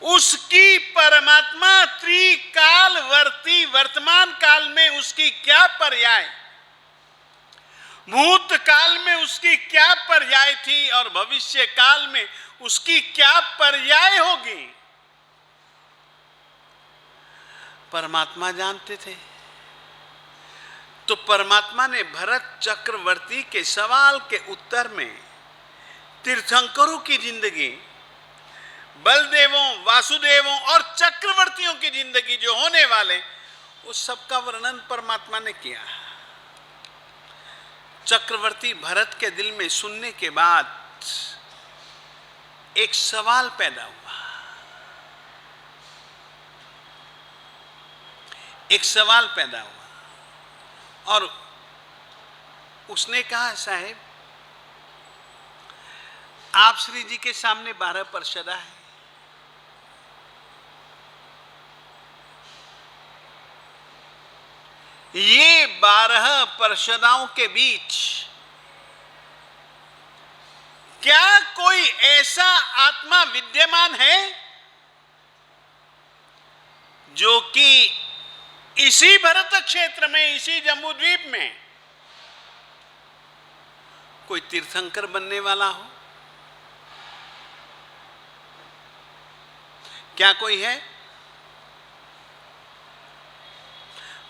उसकी परमात्मा त्रिकालवर्ती, वर्तमान काल में उसकी क्या पर्याय, भूतकाल में उसकी क्या पर्याय थी और भविष्य काल में उसकी क्या पर्याय होगी, परमात्मा जानते थे। तो परमात्मा ने भरत चक्रवर्ती के सवाल के उत्तर में तीर्थंकरों की जिंदगी, बलदेवों, वासुदेवों और चक्रवर्तियों की जिंदगी जो होने वाले, उस सब का वर्णन परमात्मा ने किया। चक्रवर्ती भरत के दिल में सुनने के बाद एक सवाल पैदा हुआ, एक सवाल पैदा हुआ और उसने कहा साहेब आप श्री जी के सामने 12 पार्षदा है, ये 12 पार्षदाओं के बीच क्या कोई ऐसा आत्मा विद्यमान है जो कि इसी भरत क्षेत्र में, इसी जम्बूद्वीप में कोई तीर्थंकर बनने वाला हो? क्या कोई है?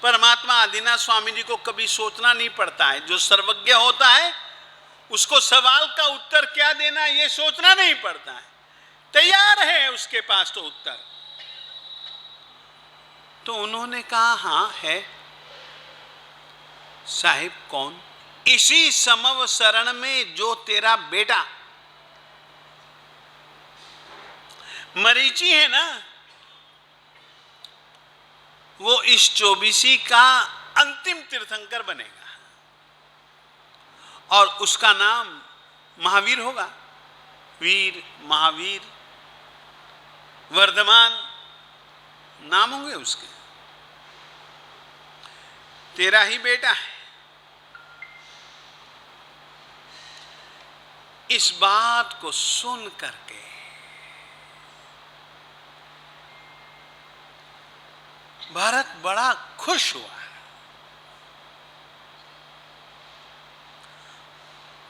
परमात्मा आदिनाथ स्वामी जी को कभी सोचना नहीं पड़ता है। जो सर्वज्ञ होता है उसको सवाल का उत्तर क्या देना ये सोचना नहीं पड़ता है, तैयार है उसके पास तो उत्तर। तो उन्होंने कहा हां है। साहिब कौन? इसी समव शरण में जो तेरा बेटा मरीचि है ना, वो इस 24 का अंतिम तीर्थंकर बनेगा और उसका नाम महावीर होगा। वीर, महावीर, वर्धमान नाम होंगे उसके। तेरा ही बेटा है। इस बात को सुन करके भरत बड़ा खुश हुआ।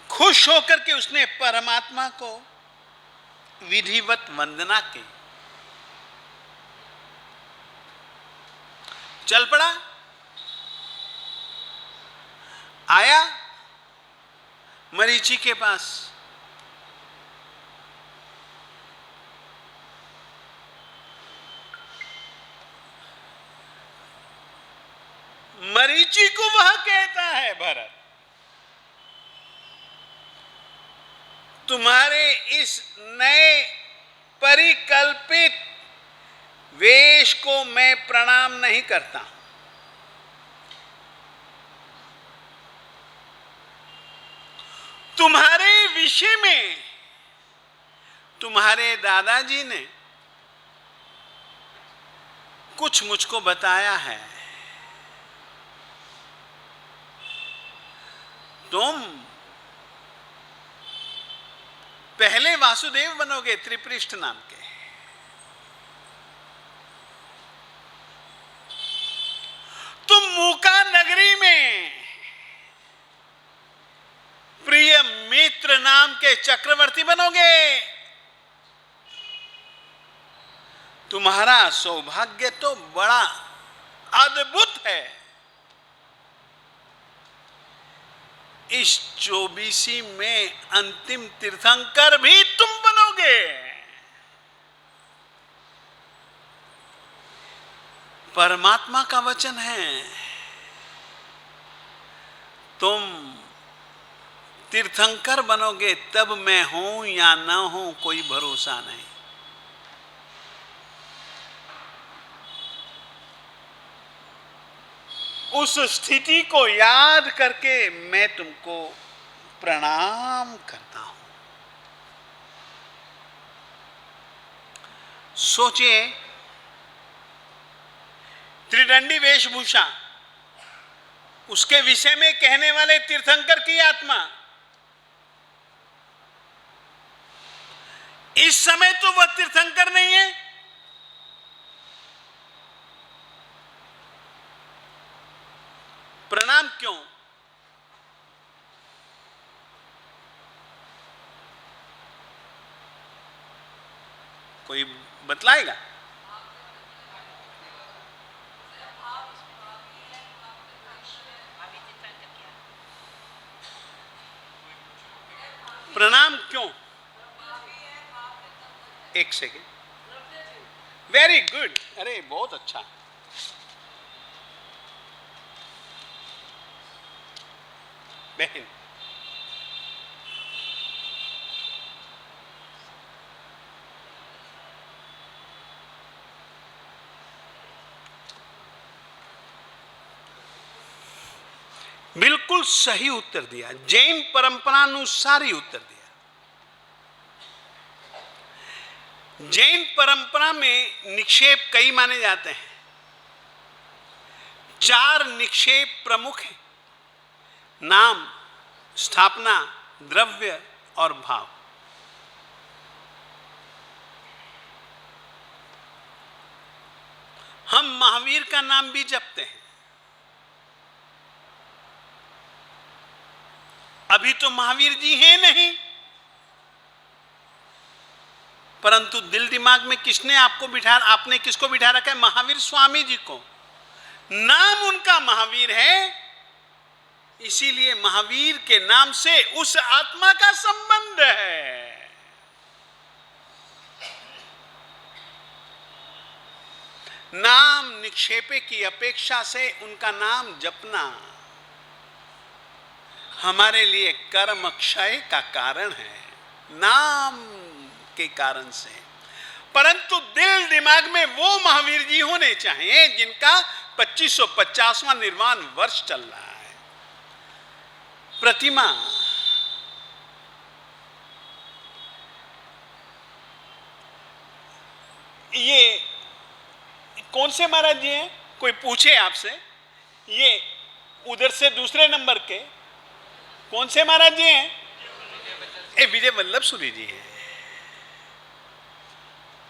खुश होकर के उसने परमात्मा को विधिवत वंदना की, चल पड़ा, आया मरीचि के पास। मरीचि को वह कहता है भरत, तुम्हारे इस नए परिकल्पित वेश को मैं प्रणाम नहीं करता। तुम्हारे विषय में तुम्हारे दादाजी ने कुछ मुझको बताया है। तुम पहले वासुदेव बनोगे त्रिपृष्ठ नाम के, तुम मूका नगरी में प्रिय मित्र नाम के चक्रवर्ती बनोगे। तुम्हारा सौभाग्य तो बड़ा अद्भुत है। इस 24 में अंतिम तीर्थंकर भी तुम बनोगे। परमात्मा का वचन है, तुम तीर्थंकर बनोगे, तब मैं हूं या ना हूं कोई भरोसा नहीं। उस स्थिति को याद करके मैं तुमको प्रणाम करता हूं। सोचिए, त्रिदंडी वेशभूषा, उसके विषय में कहने वाले तीर्थंकर की आत्मा, इस समय तो वह तीर्थंकर नहीं है। प्रणाम क्यों? कोई बतलाएगा? प्रणाम क्यों? एक सेकेंड, वेरी गुड, अरे बहुत अच्छा। बहन, बिल्कुल सही उत्तर दिया, जैन परंपरानुसार ही उत्तर दिया। जैन परंपरा में निक्षेप कई माने जाते हैं। 4 निक्षेप प्रमुख हैं: नाम, स्थापना, द्रव्य और भाव। हम महावीर का नाम भी जपते हैं। अभी तो महावीर जी हैं नहीं, परंतु दिल दिमाग में किसने आपने किसको बिठा रखा है? महावीर स्वामी जी को। नाम उनका महावीर है, इसीलिए महावीर के नाम से उस आत्मा का संबंध है। नाम निक्षेपे की अपेक्षा से उनका नाम जपना हमारे लिए कर्म क्षय का कारण है, नाम के कारण से। परंतु दिल दिमाग में वो महावीर जी होने चाहिए जिनका 2550वां निर्वाण वर्ष चल रहा है। प्रतिमा, ये कौन से महाराज जी हैं? कोई पूछे आपसे, ये उधर से दूसरे नंबर के कौन से महाराज जी हैं? ए विजय वल्लभ सूरी जी हैं।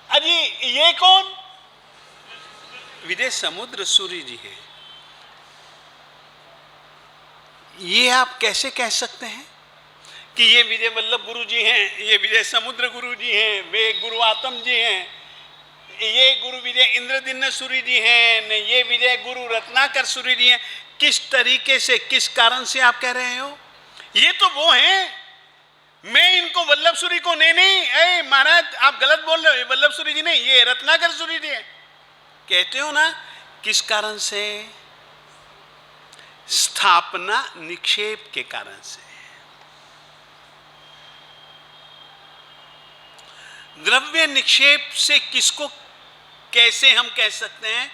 अजी ये कौन? विजय समुद्र सूरी जी हैं। ये आप कैसे कह सकते हैं कि ये विजय वल्लभ गुरु जी हैं, ये विजय समुद्र गुरु जी हैं, वे गुरु आत्म जी हैं, ये गुरु विजय इंद्रदिन्न सूरी जी हैं, ये विजय गुरु रत्नाकर सूरी जी हैं? किस तरीके से, किस कारण से आप कह रहे हो? ये तो वो हैं, मैं इनको वल्लभ सूरी को नहीं, महाराज आप गलत बोल रहे हो, वल्लभ सूरी जी नहीं, ये रत्नाकर सूरी जी है कहते हो ना। किस कारण से? स्थापना निक्षेप के कारण से। द्रव्य निक्षेप से किसको कैसे हम कह सकते हैं,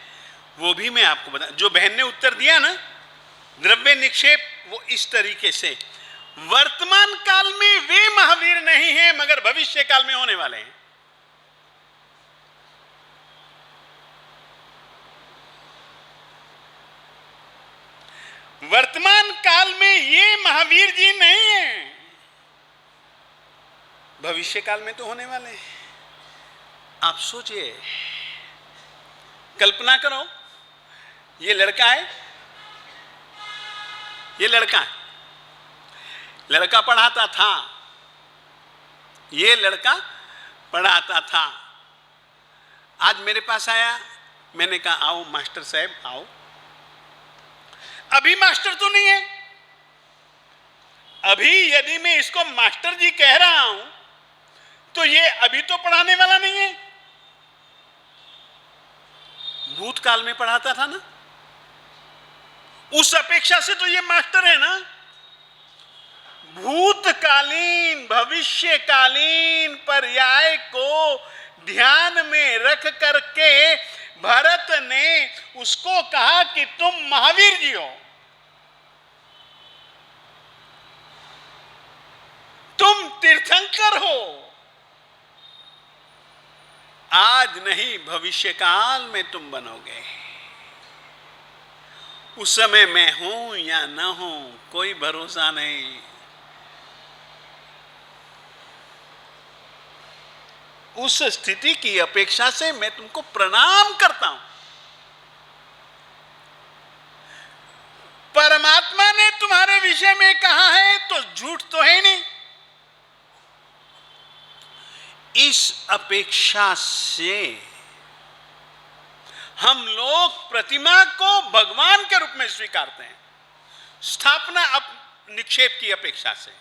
वो भी मैं आपको बता। जो बहन ने उत्तर दिया ना, द्रव्य निक्षेप, वो इस तरीके से वर्तमान काल में वे महावीर नहीं हैं, मगर भविष्य काल में होने वाले हैं। वर्तमान काल में ये महावीर जी नहीं हैं, भविष्य काल में तो होने वाले हैं। आप सोचिए, कल्पना करो, ये लड़का है, ये लड़का है, लड़का पढ़ाता था, ये लड़का पढ़ाता था। आज मेरे पास आया, मैंने कहा आओ मास्टर साहब आओ। अभी मास्टर तो नहीं है, अभी यदि मैं इसको मास्टर जी कह रहा हूं तो ये अभी तो पढ़ाने वाला नहीं है, भूतकाल में पढ़ाता था ना, उस अपेक्षा से तो ये मास्टर है ना। भूतकालीन भविष्यकालीन पर्याय को ध्यान में रख करके भरत ने उसको कहा कि तुम महावीर जी हो, तुम तीर्थंकर हो, आज नहीं भविष्य काल में तुम बनोगे। उस समय मैं हूं या न हूं कोई भरोसा नहीं। उस स्थिति की अपेक्षा से मैं तुमको प्रणाम करता हूं। परमात्मा ने तुम्हारे विषय में कहा है तो झूठ तो है नहीं। इस अपेक्षा से हम लोग प्रतिमा को भगवान के रूप में स्वीकारते हैं, स्थापना निक्षेप की अपेक्षा से।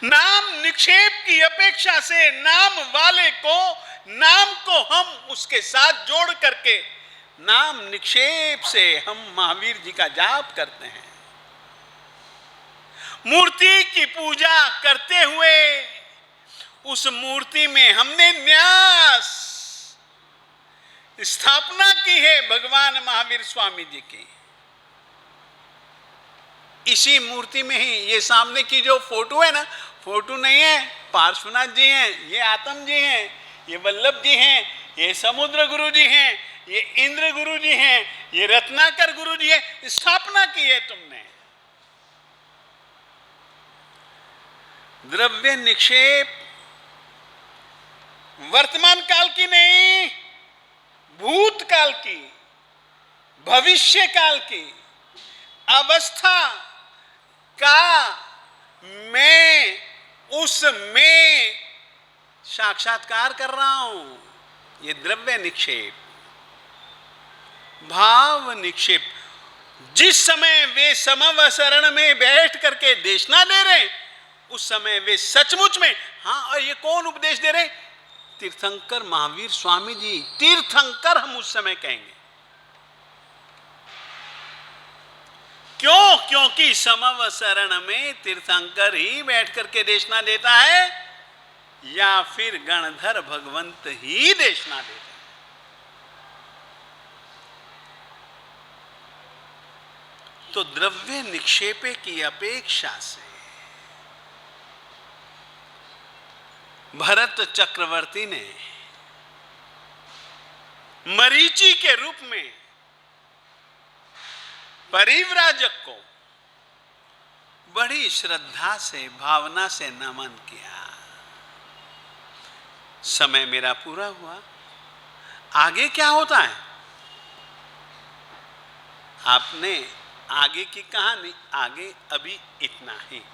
नाम निक्षेप की अपेक्षा से नाम वाले को, नाम को हम उसके साथ जोड़ करके नाम निक्षेप से हम महावीर जी का जाप करते हैं। मूर्ति की पूजा करते हुए उस मूर्ति में हमने न्यास स्थापना की है भगवान महावीर स्वामी जी की। इसी मूर्ति में ही ये सामने की जो फोटो है ना, फोटो नहीं है, पार्श्वनाथ जी हैं, ये आत्म जी हैं, ये वल्लभ जी हैं, ये समुद्र गुरु जी हैं, ये इंद्र गुरु जी हैं, ये रत्नाकर गुरु जी हैं। स्थापना की है तुमने। द्रव्य निक्षेप वर्तमान काल की नहीं, भूतकाल की, भविष्य काल की अवस्था का मैं उसमें साक्षात्कार कर रहा हूं। ये द्रव्य निक्षेप, भाव निक्षेप। जिस समय वे समवसरण में बैठ करके देशना दे रहे हैं, उस समय वे सचमुच में, हाँ, और ये कौन उपदेश दे रहे? तीर्थंकर महावीर स्वामी जी। तीर्थंकर हम उस समय कहेंगे। क्यों? क्योंकि समवसरण में तीर्थंकर ही बैठ करके देशना देता है, या फिर गणधर भगवंत ही देशना देता है। तो द्रव्य निक्षेपे की अपेक्षा से भरत चक्रवर्ती ने मरीचि के रूप में परिव्राजक को बड़ी श्रद्धा से, भावना से नमन किया। समय मेरा पूरा हुआ, आगे क्या होता है आपने आगे की कहानी, आगे अभी इतना ही।